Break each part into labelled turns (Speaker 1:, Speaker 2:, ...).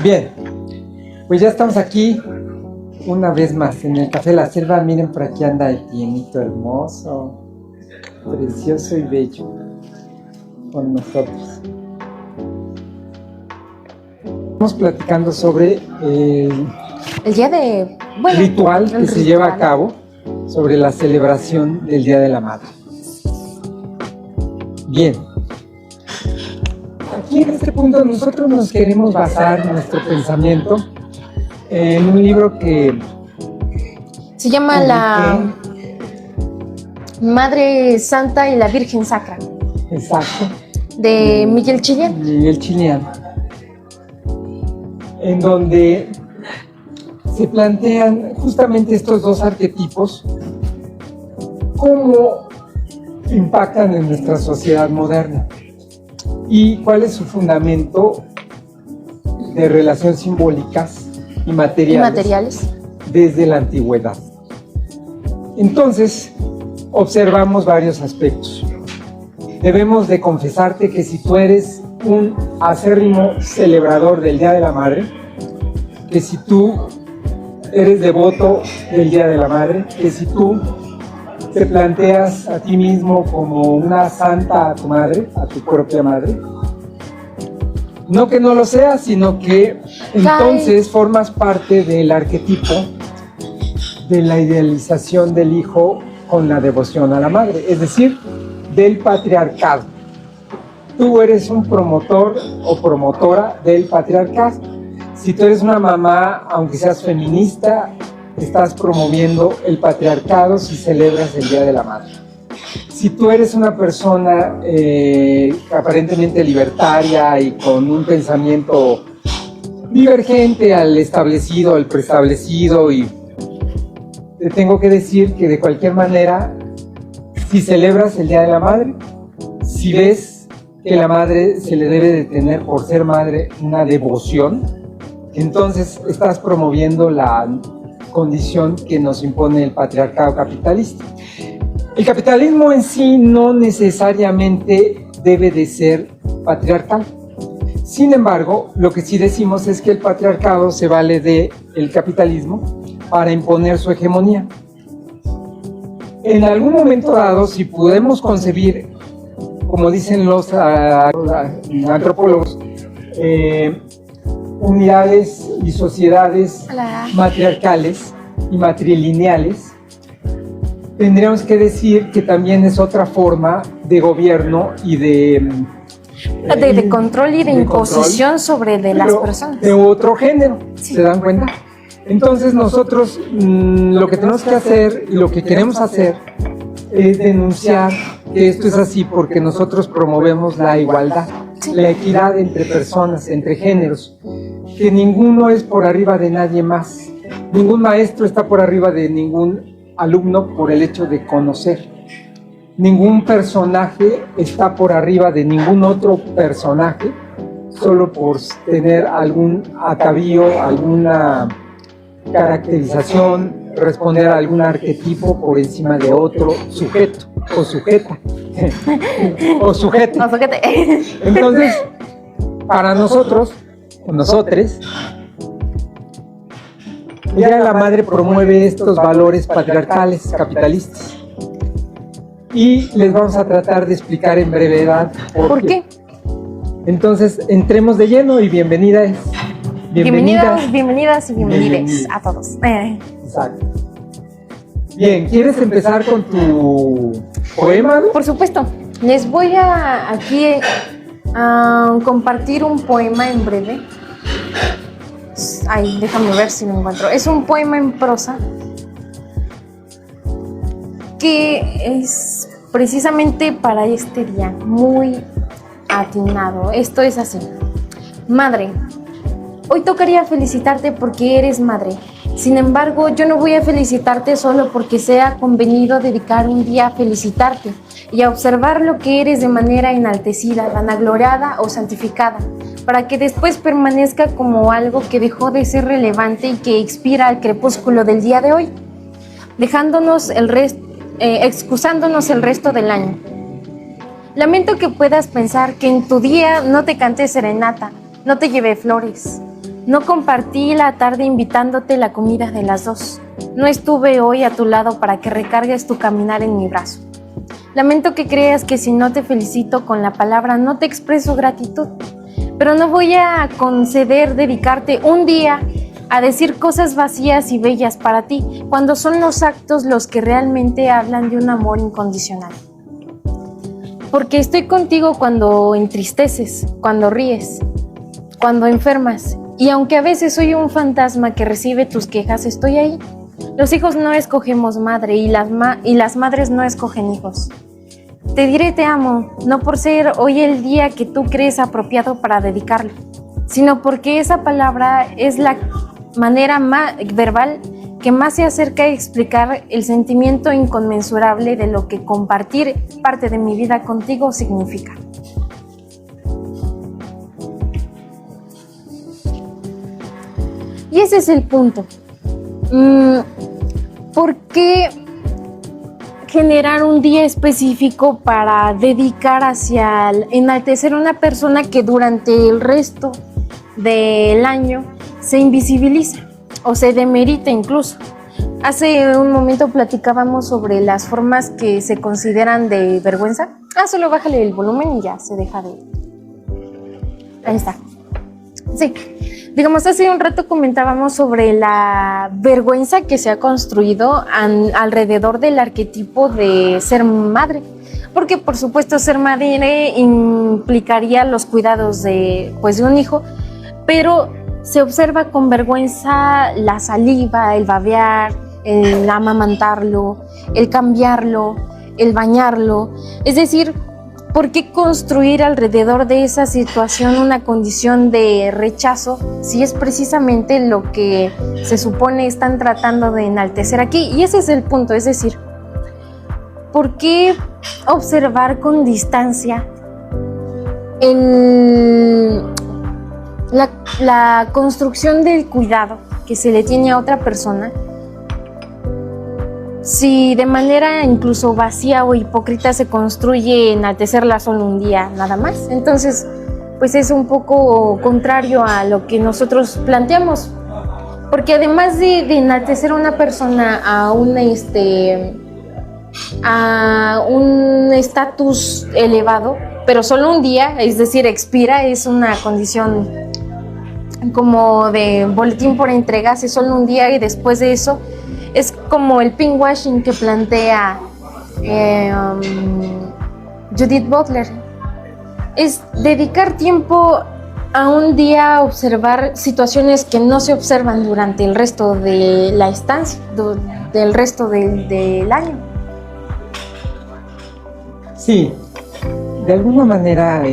Speaker 1: Bien, pues ya estamos aquí una vez más en el Café La Selva. Miren, por aquí anda el tienito hermoso, precioso y bello con nosotros. Estamos platicando sobre el
Speaker 2: día de
Speaker 1: ritual que se lleva a cabo sobre la celebración del Día de la Madre. Bien, aquí en este punto nosotros nos queremos basar nuestro pensamiento en un libro que
Speaker 2: se llama La Madre Santa y la Virgen Sacra.
Speaker 1: Exacto.
Speaker 2: De Miguel Chillán.
Speaker 1: Miguel Chillán, en donde se plantean justamente estos dos arquetipos, cómo impactan en nuestra sociedad moderna y cuál es su fundamento de relaciones simbólicas y materiales desde la antigüedad. Entonces, observamos varios aspectos. Debemos de confesarte que si tú eres un acérrimo celebrador del Día de la Madre, que si tú eres devoto del Día de la Madre, que si tú te planteas a ti mismo como una santa a tu madre, a tu propia madre, no que no lo seas, sino que entonces formas parte del arquetipo de la idealización del hijo con la devoción a la madre, es decir, del patriarcado. Tú eres un promotor o promotora del patriarcado. Si tú eres una mamá, aunque seas feminista, estás promoviendo el patriarcado si celebras el Día de la Madre. Si tú eres una persona aparentemente libertaria y con un pensamiento divergente al establecido, al preestablecido, y te tengo que decir que de cualquier manera, si celebras el Día de la Madre, si ves que la madre se le debe de tener por ser madre una devoción, entonces estás promoviendo la condición que nos impone el patriarcado capitalista. El capitalismo en sí no necesariamente debe de ser patriarcal. Sin embargo, lo que sí decimos es que el patriarcado se vale del capitalismo para imponer su hegemonía. En algún momento dado, si podemos concebir, como dicen los antropólogos, unidades y sociedades matriarcales y matrilineales, tendríamos que decir que también es otra forma de gobierno y de
Speaker 2: control y de imposición sobre las personas.
Speaker 1: De otro género,
Speaker 2: sí.
Speaker 1: ¿Se dan cuenta? Entonces nosotros lo que tenemos que hacer y lo que queremos hacer es denunciar que esto es así porque nosotros promovemos la igualdad, sí. La equidad entre personas, entre géneros, que ninguno es por arriba de nadie más. Ningún maestro está por arriba de ningún alumno por el hecho de conocer. Ningún personaje está por arriba de ningún otro personaje solo por tener algún atavío, alguna caracterización, responder a algún arquetipo por encima de otro sujeto o sujeta o sujete. Entonces, para nosotros, o nosotres, el Día de la Madre promueve estos valores patriarcales, capitalistas. Y les vamos a tratar de explicar en brevedad
Speaker 2: por qué.
Speaker 1: Entonces, entremos de lleno y bienvenidas y bienvenides
Speaker 2: a todos.
Speaker 1: Exacto. Bien, ¿quieres empezar con tu poema?
Speaker 2: Por supuesto. Les voy a compartir un poema en breve. Ay, déjame ver si lo encuentro. Es un poema en prosa que es precisamente para este día, muy atinado. Esto es así. Madre, hoy tocaría felicitarte porque eres madre. Sin embargo, yo no voy a felicitarte solo porque sea convenido dedicar un día a felicitarte y a observar lo que eres de manera enaltecida, vanagloriada o santificada, para que después permanezca como algo que dejó de ser relevante y que expira al crepúsculo del día de hoy, excusándonos el resto del año. Lamento que puedas pensar que en tu día no te canté serenata, no te llevé flores, No compartí la tarde invitándote la comida de las dos. No estuve hoy a tu lado para que recargues tu caminar en mi brazo. Lamento que creas que si no te felicito con la palabra no te expreso gratitud, pero no voy a conceder dedicarte un día a decir cosas vacías y bellas para ti, cuando son los actos los que realmente hablan de un amor incondicional. Porque estoy contigo cuando entristeces, cuando ríes, cuando enfermas, y aunque a veces soy un fantasma que recibe tus quejas, estoy ahí. Los hijos no escogemos madre y las madres no escogen hijos. Te diré te amo, no por ser hoy el día que tú crees apropiado para dedicarlo, sino porque esa palabra es la manera verbal que más se acerca a explicar el sentimiento inconmensurable de lo que compartir parte de mi vida contigo significa. Y ese es el punto. ¿Por qué generar un día específico para dedicar hacia enaltecer a una persona que durante el resto del año se invisibiliza o se demerita incluso? Hace un momento platicábamos sobre las formas que se consideran de vergüenza. Solo bájale el volumen y ya se deja de... Ahí está. Sí. Digamos, hace un rato comentábamos sobre la vergüenza que se ha construido alrededor del arquetipo de ser madre, porque por supuesto ser madre implicaría los cuidados de un hijo, pero se observa con vergüenza la saliva, el babear, el amamantarlo, el cambiarlo, el bañarlo. Es decir, ¿por qué construir alrededor de esa situación una condición de rechazo si es precisamente lo que se supone están tratando de enaltecer aquí? Y ese es el punto, es decir, ¿por qué observar con distancia la construcción del cuidado que se le tiene a otra persona? Si de manera incluso vacía o hipócrita se construye enaltecerla solo un día nada más, entonces pues es un poco contrario a lo que nosotros planteamos, porque además de enaltecer a una persona a un estatus elevado, pero solo un día, es decir, expira, es una condición como de boletín por entregas, es solo un día y después de eso es como el pinkwashing que plantea Judith Butler. Es dedicar tiempo a un día a observar situaciones que no se observan durante el resto de la estancia, del resto del año.
Speaker 1: Sí, de alguna manera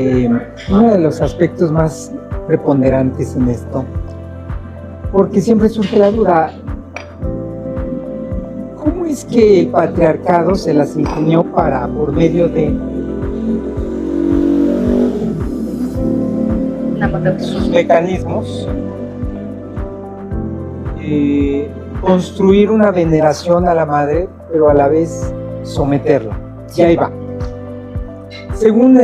Speaker 1: uno de los aspectos más preponderantes en esto, porque siempre surge la duda, ¿cómo es que el patriarcado se las ingenió para, por medio de sus mecanismos, construir una veneración a la madre, pero a la vez someterla? Y ahí va. Según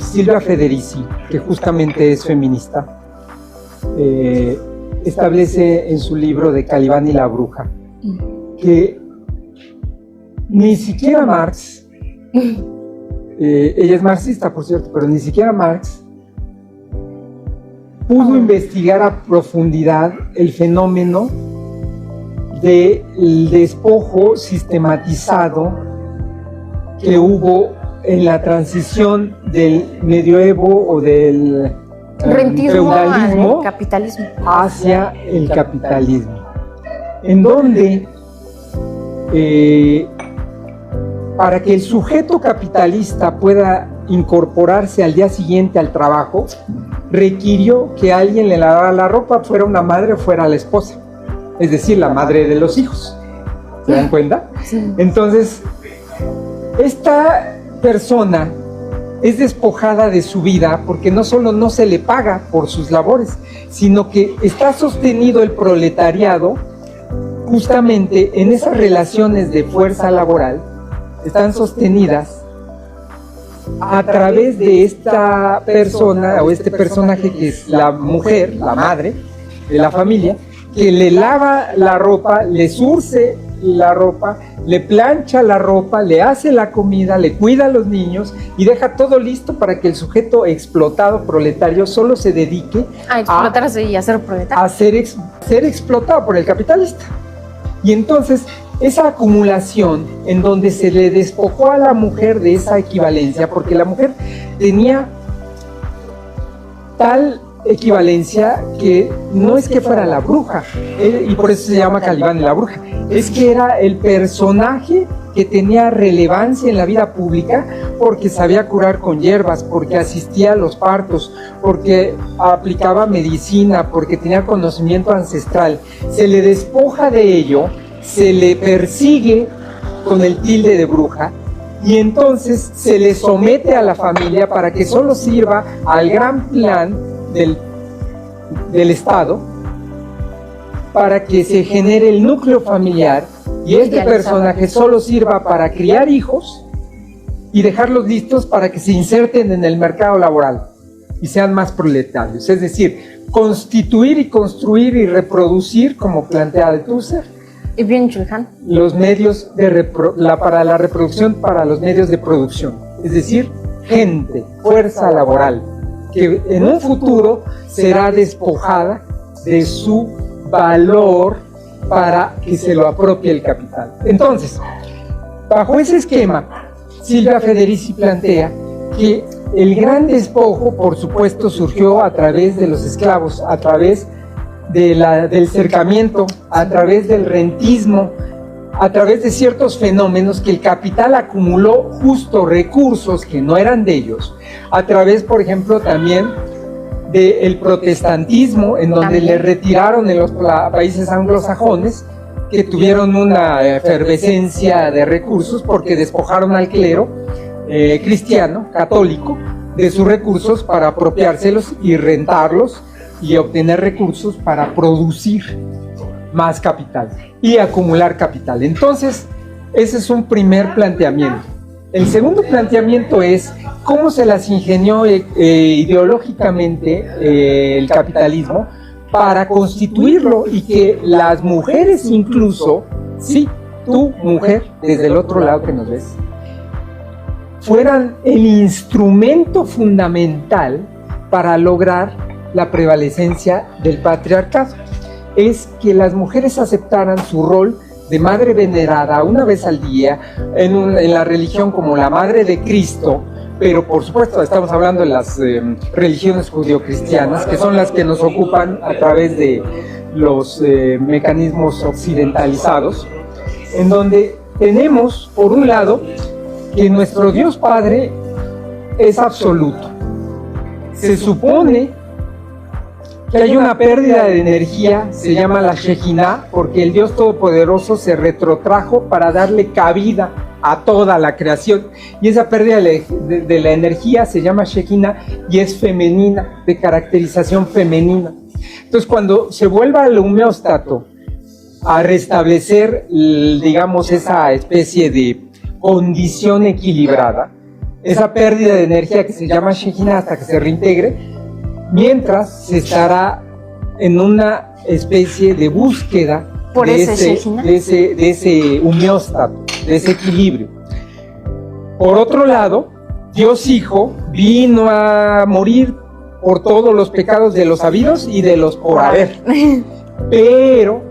Speaker 1: Silvia Federici, que justamente es feminista, establece en su libro de Calibán y la bruja que ni siquiera Marx, ella es marxista por cierto, pero ni siquiera Marx pudo investigar a profundidad el fenómeno del despojo sistematizado que hubo en la transición del medioevo o del feudalismo
Speaker 2: capitalismo
Speaker 1: hacia el capitalismo, en donde para que el sujeto capitalista pueda incorporarse al día siguiente al trabajo, requirió que alguien le lavara la ropa, fuera una madre o fuera la esposa, es decir, la madre de los hijos. ¿Se dan cuenta?
Speaker 2: Sí.
Speaker 1: Entonces, esta persona es despojada de su vida porque no solo no se le paga por sus labores, sino que está sostenido el proletariado justamente en esas relaciones de fuerza laboral, están sostenidas a través de esta persona o este personaje que es la mujer, la madre, de la familia, que le lava la ropa, le zurce la ropa, le plancha la ropa, le hace la comida, le cuida a los niños y deja todo listo para que el sujeto explotado proletario solo se dedique
Speaker 2: A explotarse y a ser proletario.
Speaker 1: a ser explotado por el capitalista. Y entonces esa acumulación en donde se le despojó a la mujer de esa equivalencia, porque la mujer tenía tal equivalencia que no es que fuera la bruja, y por eso se llama Calibán la bruja, es que era el personaje que tenía relevancia en la vida pública porque sabía curar con hierbas, porque asistía a los partos, porque aplicaba medicina, porque tenía conocimiento ancestral. Se le despoja de ello, se le persigue con el tilde de bruja y entonces se le somete a la familia para que solo sirva al gran plan del Estado, para que se genere el núcleo familiar y este personaje solo sirva para criar hijos y dejarlos listos para que se inserten en el mercado laboral y sean más proletarios. Es decir, constituir y construir y reproducir, como plantea Althusser,
Speaker 2: Y bien, Chulhan.
Speaker 1: los medios para la reproducción, para los medios de producción. Es decir, gente, fuerza laboral, que en un futuro será despojada de su valor para que se lo apropie el capital. Entonces, bajo ese esquema, Silvia Federici plantea que el gran despojo, por supuesto, surgió a través de los esclavos, a través del cercamiento, a través del rentismo, a través de ciertos fenómenos que el capital acumuló justo recursos que no eran de ellos, a través, por ejemplo, también del protestantismo, en donde le retiraron en los países anglosajones, que tuvieron una efervescencia de recursos porque despojaron al clero cristiano, católico, de sus recursos para apropiárselos y rentarlos y obtener recursos para producir más capital y acumular capital. Entonces, ese es un primer planteamiento. El segundo planteamiento es cómo se las ingenió ideológicamente el capitalismo para constituirlo y que las mujeres incluso, sí, tú mujer, desde el otro lado que nos ves, fueran el instrumento fundamental para lograr la prevalecencia del patriarcado. Es que las mujeres aceptaran su rol de madre venerada una vez al día en la religión como la madre de Cristo, pero por supuesto estamos hablando de las religiones judeocristianas, que son las que nos ocupan a través de los mecanismos occidentalizados, en donde tenemos, por un lado, que nuestro Dios Padre es absoluto. Se supone que hay una pérdida de energía, se llama la Shejinah, porque el Dios Todopoderoso se retrotrajo para darle cabida a toda la creación. Y esa pérdida de la energía se llama Shejinah y es femenina, de caracterización femenina. Entonces, cuando se vuelva al homeóstato a restablecer, digamos, esa especie de condición equilibrada, esa pérdida de energía que se llama Shejinah hasta que se reintegre, mientras se estará en una especie de búsqueda de ese homeóstato, de ese equilibrio. Por otro lado, Dios Hijo vino a morir por todos los pecados de los habidos y de los por haber. Pero,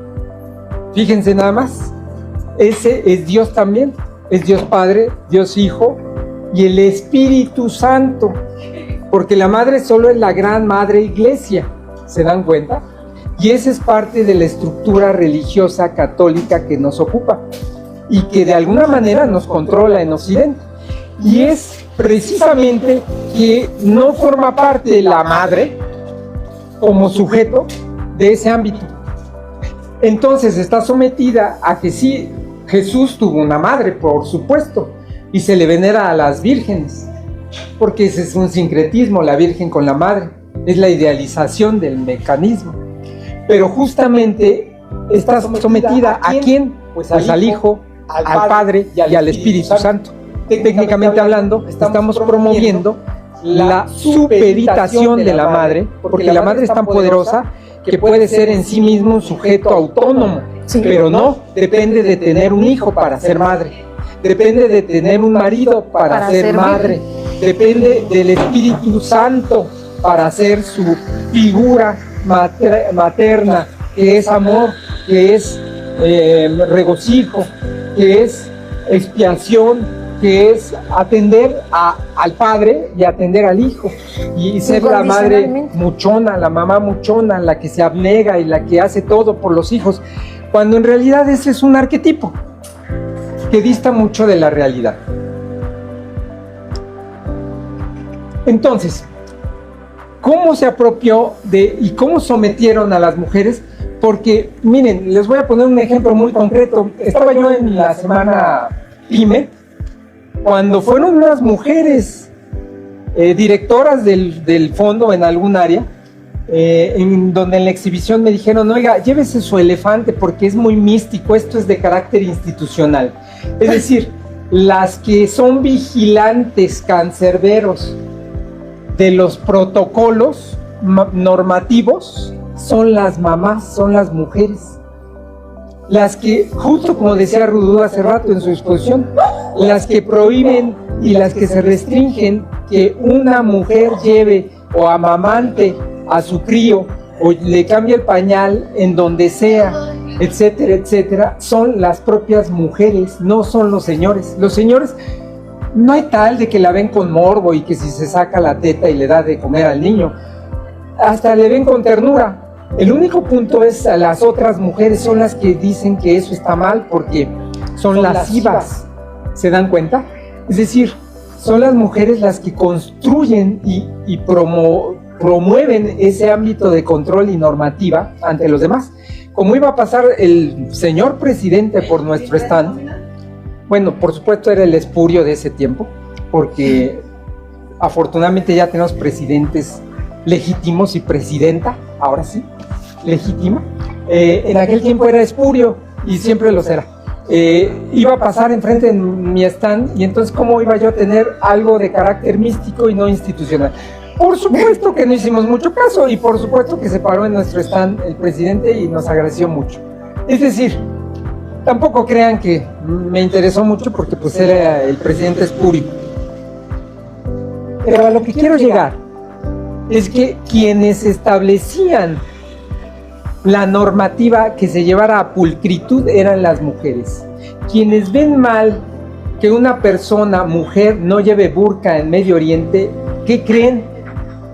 Speaker 1: fíjense nada más, ese es Dios también, es Dios Padre, Dios Hijo y el Espíritu Santo. Porque la madre solo es la gran madre iglesia, ¿se dan cuenta? Y esa es parte de la estructura religiosa católica que nos ocupa y que de alguna manera nos controla en Occidente. Y es precisamente que no forma parte de la madre como sujeto de ese ámbito. Entonces está sometida a que sí, Jesús tuvo una madre, por supuesto, y se le venera a las vírgenes. Porque ese es un sincretismo, la Virgen con la Madre, es la idealización del mecanismo. Pero justamente está sometida ¿a quién? Pues al Hijo, al Padre y al Espíritu Santo. Técnicamente hablando, estamos promoviendo la supeditación de la Madre, porque la Madre es tan poderosa que puede ser en sí mismo un sujeto autónomo,
Speaker 2: Sí.
Speaker 1: pero no, depende de tener un hijo para ser madre, depende de tener un marido para ser
Speaker 2: servir.
Speaker 1: madre, depende del Espíritu Santo para ser su figura materna, que es amor, que es regocijo, que es expiación, que es atender al padre y atender al hijo, y ser la madre
Speaker 2: Incondicionalmente.
Speaker 1: muchona, la mamá muchona, la que se abnega y la que hace todo por los hijos, cuando en realidad ese es un arquetipo que dista mucho de la realidad. Entonces, ¿cómo se apropió y cómo sometieron a las mujeres? Porque, miren, les voy a poner un ejemplo muy concreto. Estaba yo en la semana PYME, cuando fueron unas mujeres directoras del fondo en algún área, en donde en la exhibición me dijeron, oiga, llévese su elefante porque es muy místico, esto es de carácter institucional. Es decir, las que son vigilantes cancerberos de los protocolos normativos son las mamás, son las mujeres. Las que, justo como decía Rudú hace rato en su exposición, las que prohíben y las que se restringen que una mujer lleve o amamante a su crío o le cambie el pañal en donde sea, etcétera, etcétera, son las propias mujeres, no son los señores. Los señores no hay tal de que la ven con morbo y que si se saca la teta y le da de comer al niño, hasta le ven con ternura. El único punto es a las otras mujeres son las que dicen que eso está mal porque son lascivas. ¿Se dan cuenta? Es decir, son las mujeres las que construyen y promueven ese ámbito de control y normativa ante los demás. Como iba a pasar el señor presidente por nuestro stand, bueno, por supuesto era el espurio de ese tiempo, porque afortunadamente ya tenemos presidentes legítimos y presidenta, ahora sí, legítima. En aquel tiempo era espurio y siempre lo será. Iba a pasar enfrente de mi stand y entonces ¿cómo iba yo a tener algo de carácter místico y no institucional? Por supuesto que no hicimos mucho caso y por supuesto que se paró en nuestro stand el presidente y nos agradeció mucho. Es decir, tampoco crean que me interesó mucho porque pues era el presidente espurio. Pero a lo que quiero llegar es que quienes establecían la normativa que se llevara a pulcritud eran las mujeres. Quienes ven mal que una persona, mujer, no lleve burka en Medio Oriente, ¿qué creen?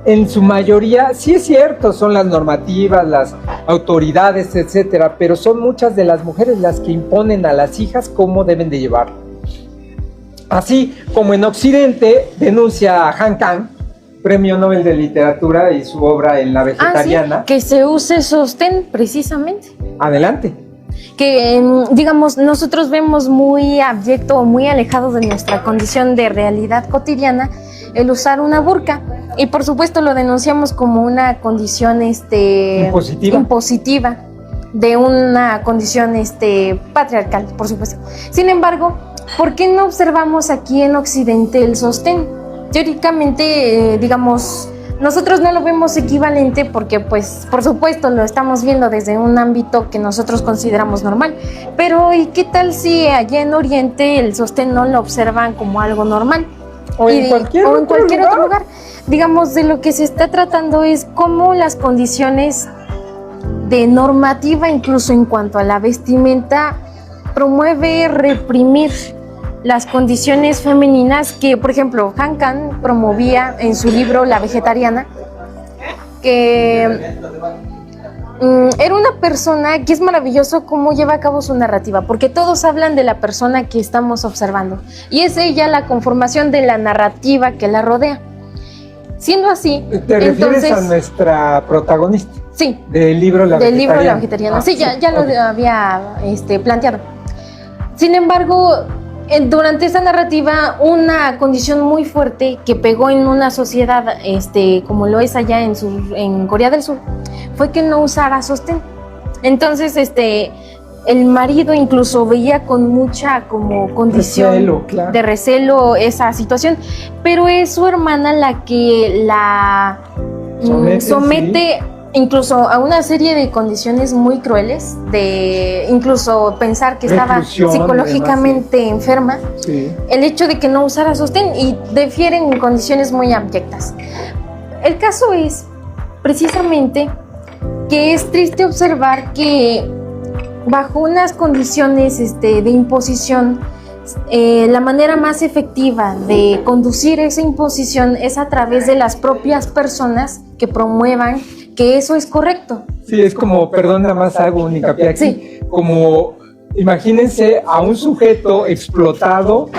Speaker 1: En su mayoría, sí es cierto, son las normativas, las autoridades, etcétera, pero son muchas de las mujeres las que imponen a las hijas cómo deben de llevarlo. Así como en Occidente denuncia a Han Kang, Premio Nobel de Literatura, y su obra en La Vegetariana.
Speaker 2: Sí, que se use sostén precisamente.
Speaker 1: Adelante.
Speaker 2: Que, digamos, nosotros vemos muy abyecto o muy alejado de nuestra condición de realidad cotidiana el usar una burka. Y por supuesto lo denunciamos como una condición impositiva de una condición patriarcal, por supuesto. Sin embargo, ¿por qué no observamos aquí en Occidente el sostén? Teóricamente, digamos, nosotros no lo vemos equivalente porque, pues, por supuesto, lo estamos viendo desde un ámbito que nosotros consideramos normal. Pero, ¿y qué tal si allá en Oriente el sostén no lo observan como algo normal?
Speaker 1: O en cualquier otro lugar.
Speaker 2: Digamos, de lo que se está tratando es cómo las condiciones de normativa, incluso en cuanto a la vestimenta, promueve reprimir las condiciones femeninas que, por ejemplo, Han Kang promovía en su libro La Vegetariana, que era una persona que es maravilloso cómo lleva a cabo su narrativa, porque todos hablan de la persona que estamos observando y es ella la conformación de la narrativa que la rodea. Siendo así,
Speaker 1: ¿te refieres a nuestra protagonista?
Speaker 2: Sí,
Speaker 1: del libro La Vegetariana.
Speaker 2: Del libro La Vegetariana. Sí, ya lo había planteado. Sin embargo, durante esa narrativa, una condición muy fuerte que pegó en una sociedad como lo es allá en Corea del Sur fue que no usara sostén. Entonces, el marido incluso veía con mucha como condición
Speaker 1: recelo, claro,
Speaker 2: de recelo esa situación, pero es su hermana la que la somete incluso a una serie de condiciones muy crueles, de incluso pensar que estaba
Speaker 1: Reclusión,
Speaker 2: psicológicamente enferma,
Speaker 1: Sí.
Speaker 2: el hecho de que no usara sostén y difieren en condiciones muy abyectas. El caso es precisamente que es triste observar que bajo unas condiciones de imposición, la manera más efectiva de conducir esa imposición es a través de las propias personas que promuevan que eso es correcto.
Speaker 1: Sí, es como, perdón, nada más hago un hincapié aquí,
Speaker 2: Sí.
Speaker 1: como imagínense a un sujeto explotado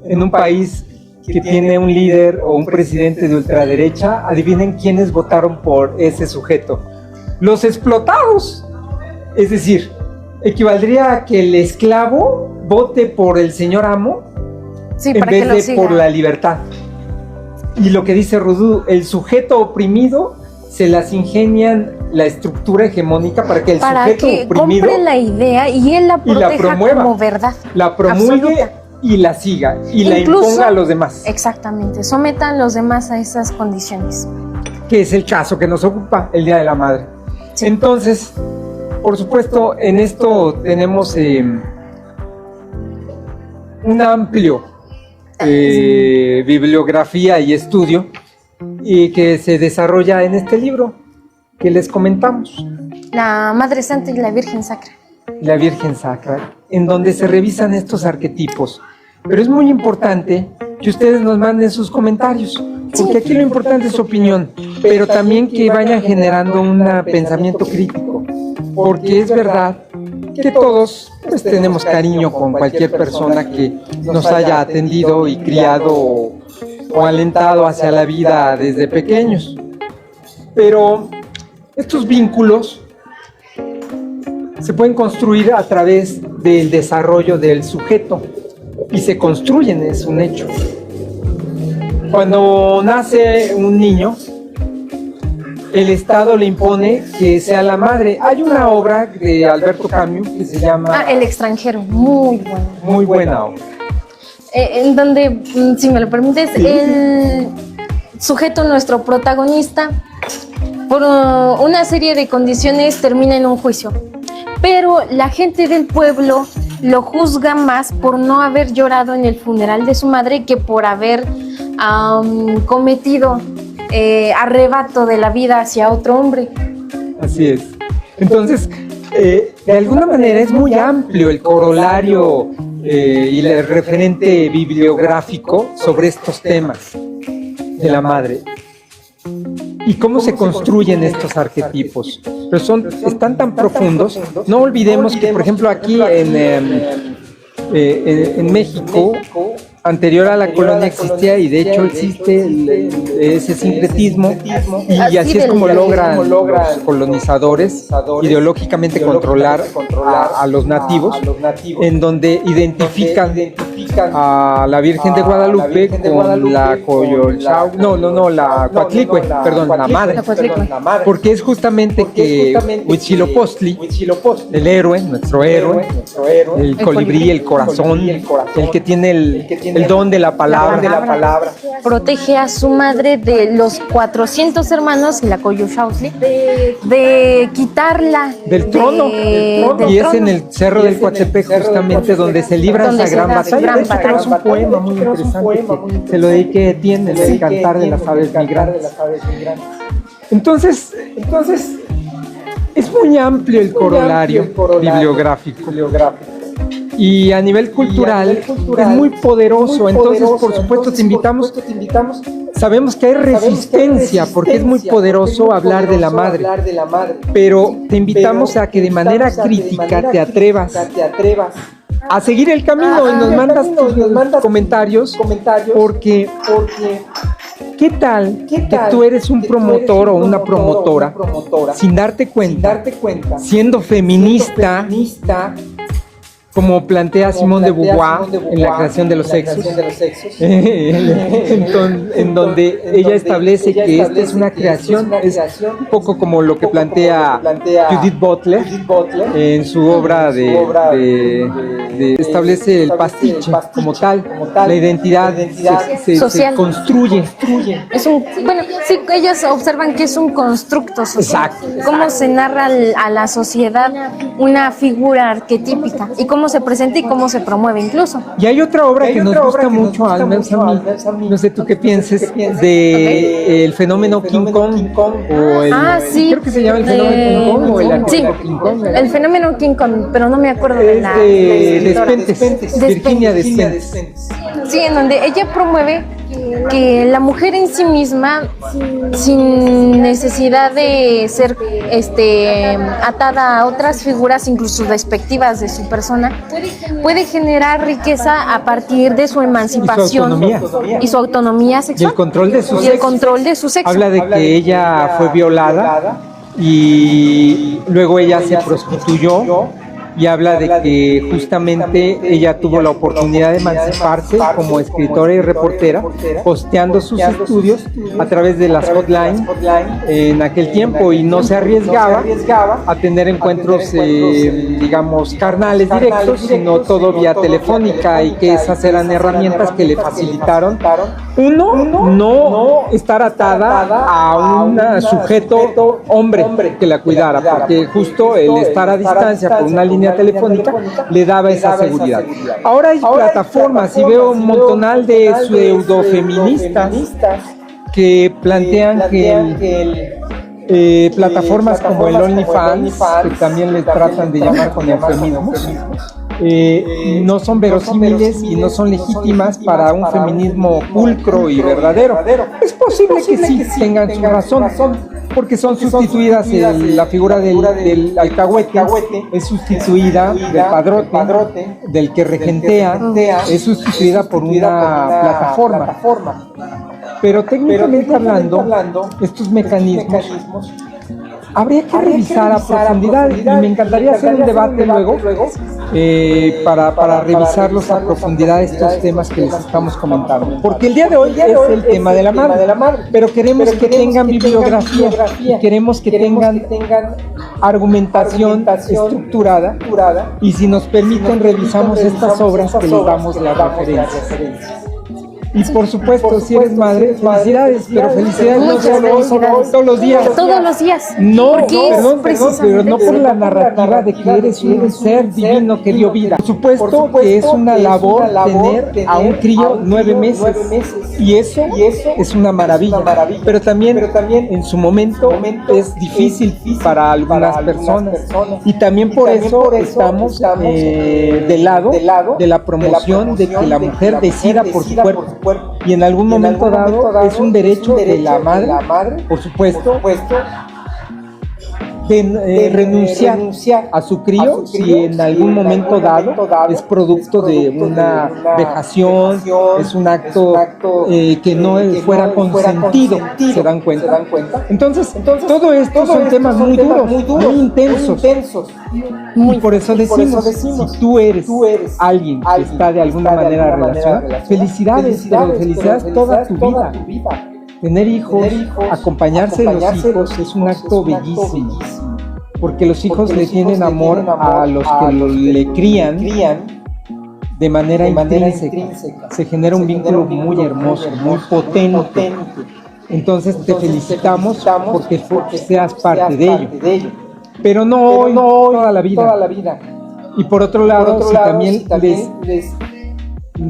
Speaker 1: en un país que tiene un líder o un presidente de ultraderecha, adivinen quiénes votaron por ese sujeto. Los explotados. Es decir, equivaldría a que el esclavo vote por el señor amo
Speaker 2: Sí,
Speaker 1: en
Speaker 2: para que lo
Speaker 1: vez de
Speaker 2: siga.
Speaker 1: por la libertad. Y lo que dice Roudou, el sujeto oprimido se las ingenian la estructura hegemónica para que el
Speaker 2: Para
Speaker 1: sujeto
Speaker 2: que
Speaker 1: oprimido
Speaker 2: compre la idea y él la
Speaker 1: y la
Speaker 2: proteja
Speaker 1: promueva.
Speaker 2: como verdad.
Speaker 1: la promulgue
Speaker 2: absoluta.
Speaker 1: y la siga y la
Speaker 2: Incluso-
Speaker 1: imponga a los demás,
Speaker 2: Exactamente, sometan los demás a esas condiciones.
Speaker 1: que es el caso que nos ocupa el Día de la Madre.
Speaker 2: Sí.
Speaker 1: Entonces, por supuesto, en esto tenemos un amplio bibliografía y estudio y que se desarrolla en este libro que les comentamos,
Speaker 2: La Madre Santa y la Virgen Sacra.
Speaker 1: La Virgen Sacra, en donde se revisan estos arquetipos. Pero es muy importante que ustedes nos manden sus comentarios, porque aquí lo importante es su opinión, pero también que vayan generando un pensamiento crítico, porque es verdad que todos pues, tenemos cariño con cualquier persona que nos haya atendido y criado o alentado hacia la vida desde pequeños. Pero estos vínculos se pueden construir a través del desarrollo del sujeto y se construyen, es un hecho. Cuando nace un niño, el Estado le impone que sea la madre. Hay una obra de Alberto Camus que se llama...
Speaker 2: El extranjero, muy bueno.
Speaker 1: Muy buena obra.
Speaker 2: En donde, si me lo permites,
Speaker 1: Sí.
Speaker 2: el sujeto, nuestro protagonista, por una serie de condiciones termina en un juicio. Pero la gente del pueblo lo juzga más por no haber llorado en el funeral de su madre que por haber cometido arrebato de la vida hacia otro hombre.
Speaker 1: Así es. Entonces, de alguna manera es muy amplio el corolario y el referente bibliográfico sobre estos temas de la madre y cómo se construyen estos arquetipos. Pero están tan profundos. No olvidemos que, por ejemplo, aquí en México, anterior a la colonia existía y de hecho existe ese sincretismo y así es como logran los colonizadores ideológicamente controlar a los nativos, en donde identifican a la Virgen de Guadalupe con la la Coatlicue, perdón, la madre,
Speaker 2: La Coatlicue.
Speaker 1: porque es justamente que Huitzilopochtli, el héroe, nuestro héroe, el colibrí, el corazón, el que tiene el don de la palabra,
Speaker 2: Protege a su madre de los 400 hermanos y la Coyuxautli de quitarla
Speaker 1: del trono,
Speaker 2: del
Speaker 1: y es
Speaker 2: trono.
Speaker 1: en el Cerro del Coatepec justamente donde se libra
Speaker 2: Donde
Speaker 1: esa
Speaker 2: se
Speaker 1: gran
Speaker 2: da su
Speaker 1: batalla.
Speaker 2: gran
Speaker 1: De hecho, tenemos un
Speaker 2: batalla.
Speaker 1: poema muy interesante que se lo dediqué a Etienne, el cantar de las aves migrantes. Entonces es muy amplio el corolario bibliográfico. Y a nivel cultural es muy poderoso. Entonces, por supuesto, te invitamos. Sabemos que hay resistencia porque es muy poderoso hablar de la madre. Pero te invitamos a que de manera crítica te atrevas a seguir el camino y nos mandas tus comentarios porque ¿qué tal que tú eres un promotor o una promotora sin darte cuenta, siendo feminista, como plantea Simone de Beauvoir en La creación de los sexos, en donde ella establece que esta es una creación, es un poco como lo que plantea Judith Butler en su obra establece el pastiche como tal, la identidad se
Speaker 2: social.
Speaker 1: Construye.
Speaker 2: Bueno, sí, ellos observan que es un constructo social.
Speaker 1: Exacto.
Speaker 2: Cómo se narra a la sociedad una figura arquetípica y cómo se presenta y cómo se promueve incluso.
Speaker 1: Y hay otra obra que nos gusta mucho, al menos a mí, no sé tú qué pienses, de el fenómeno King Kong o el,
Speaker 2: sí.
Speaker 1: creo que se llama el fenómeno King Kong o el arquetipo
Speaker 2: sí,
Speaker 1: King Kong.
Speaker 2: el fenómeno King Kong, pero no me acuerdo de la...
Speaker 1: Despentes, Virginia Despentes.
Speaker 2: Sí, en donde ella promueve que la mujer en sí misma, sin necesidad de ser atada a otras figuras, incluso despectivas de su persona, puede generar riqueza a partir de su emancipación y su autonomía sexual.
Speaker 1: Y el control de su sexo.
Speaker 2: Habla
Speaker 1: de que ella fue violada y luego ella se prostituyó. Y habla de que justamente ella tuvo la oportunidad de emanciparse como escritora y reportera, posteando sus estudios a través de las hotlines en aquel tiempo, y no se arriesgaba a tener encuentros, digamos, carnales directos, sino todo vía telefónica, y que esas eran herramientas que le facilitaron, no estar atada a un sujeto hombre que la cuidara, porque justo el estar a distancia por una línea telefónica le daba esa seguridad. Ahora hay plataformas, y veo un montonal de pseudofeministas que plantean que plataformas como el OnlyFans, que también le tratan de llamar con eufemismos, no son verosímiles y no son legítimas para un feminismo pulcro y verdadero. Es posible que sí tengan su razón, porque son sustituidas, la figura del alcahuete es sustituida del padrote, del que regentea, es sustituida por una plataforma. Pero técnicamente hablando, estos mecanismos habría que revisar a profundidad, y me encantaría hacer un debate luego para revisarlos a profundidad, estos temas que les estamos comentando, porque el día de hoy es el tema de la madre, pero queremos que tengan bibliografía y queremos que tengan argumentación estructurada, y si nos permiten revisamos estas obras que les damos las referencias. Y por supuesto, si eres madre, felicidades, pero felicidades no solo todos los días.
Speaker 2: Todos los días.
Speaker 1: No, perdón, pero no por la narrativa de que eres un ser divino que dio vida. Por supuesto que es una labor tener a un crío 9 meses. Y eso es una maravilla. Pero también en su momento es difícil para algunas personas. Y también por eso estamos del lado de la promoción de que la mujer decida por su cuerpo. Y en algún momento dado es un derecho de la madre, por supuesto, de renunciar a su crío si en algún momento dado es producto de una vejación, es un acto que no fuera consentido, ¿se dan cuenta? Entonces todo esto son temas muy duros, muy intensos. Y por eso decimos, si tú eres alguien que está de alguna manera relacionado, felicidades, pero felicidades toda tu vida. Tener hijos, acompañarse de los hijos es un acto bellísimo, porque los hijos le tienen amor a los que le crían de manera intrínseca. Se genera un vínculo muy hermoso, muy potente. Entonces te felicitamos porque seas parte de ello. Pero no hoy, toda la vida. Y por otro lado, si también les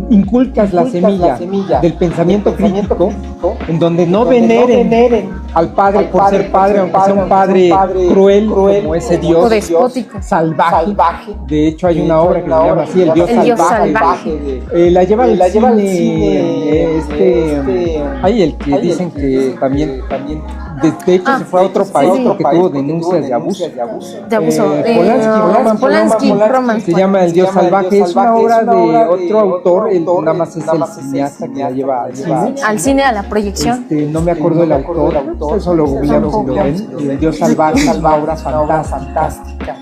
Speaker 1: inculcas la semilla del pensamiento crítico, en donde no veneren al padre por ser padre, aunque sea un padre cruel como ese Dios salvaje. De hecho hay una obra que se llama así, el Dios salvaje. La lleva al cine, el que dicen que también de hecho se fue a otro país porque tuvo denuncias de abuso.
Speaker 2: Polanski,
Speaker 1: se llama El Dios Salvaje. Es una obra de otro autor, nada más es el cineasta que la lleva al cine.
Speaker 2: Al cine, a la proyección.
Speaker 1: No me acuerdo del autor, eso lo googleamos y lo ven. El Dios Salvaje es una obra fantástica.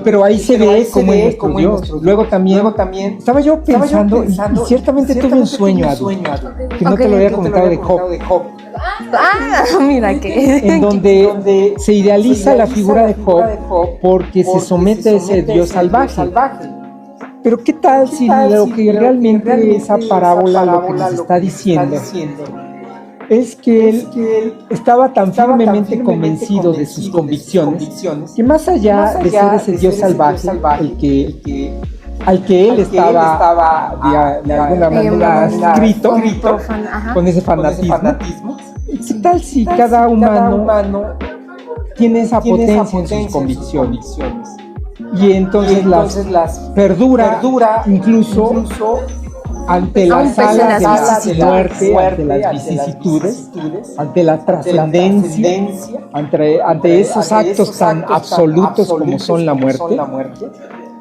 Speaker 1: Pero ahí se ve como es nuestro Dios. Luego también estaba yo pensando, y ciertamente tuve un sueño, Adu, que no te lo había comentado, de Job.
Speaker 2: Mira que...
Speaker 1: En donde se idealiza la figura de Job porque se somete a ese Dios salvaje. Pero ¿qué tal si lo que realmente esa parábola lo que nos está diciendo es que él estaba tan firmemente convencido de sus convicciones que más allá de ser ese Dios salvaje al que él estaba de alguna manera inscrito con ese fanatismo, ¿qué tal si cada humano tiene esa potencia en sus convicciones? Y entonces las perdura incluso ante las alas de la muerte, ante las vicisitudes, ante la trascendencia, ante esos actos tan absolutos como son la muerte,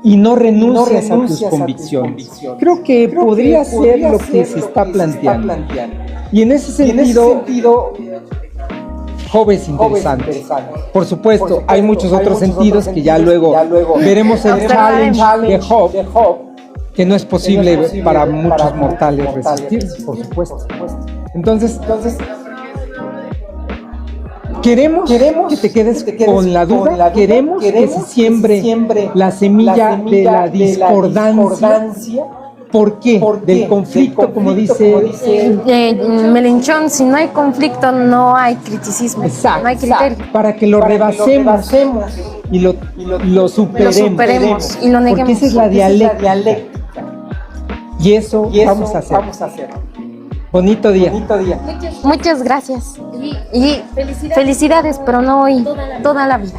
Speaker 1: y no renuncias a tus convicciones. Creo que podría ser lo que se está planteando. Y en ese sentido, Job es interesante. Por supuesto, hay muchos otros sentidos que ya luego veremos el challenge de Job, que no es posible para muchos mortales resistir, por supuesto. Entonces, queremos que te quedes con la duda, queremos que se siembre la semilla de la discordancia. ¿Por qué? Del conflicto, como dice
Speaker 2: Melenchón, si no hay conflicto, no hay criticismo,
Speaker 1: exacto,
Speaker 2: no hay criterio.
Speaker 1: Para que lo rebasemos y lo superemos
Speaker 2: y lo neguemos.
Speaker 1: Porque esa es la dialéctica. Y eso vamos a hacer. Bonito día.
Speaker 2: Muchas gracias. Y felicidades, pero no hoy, toda la vida.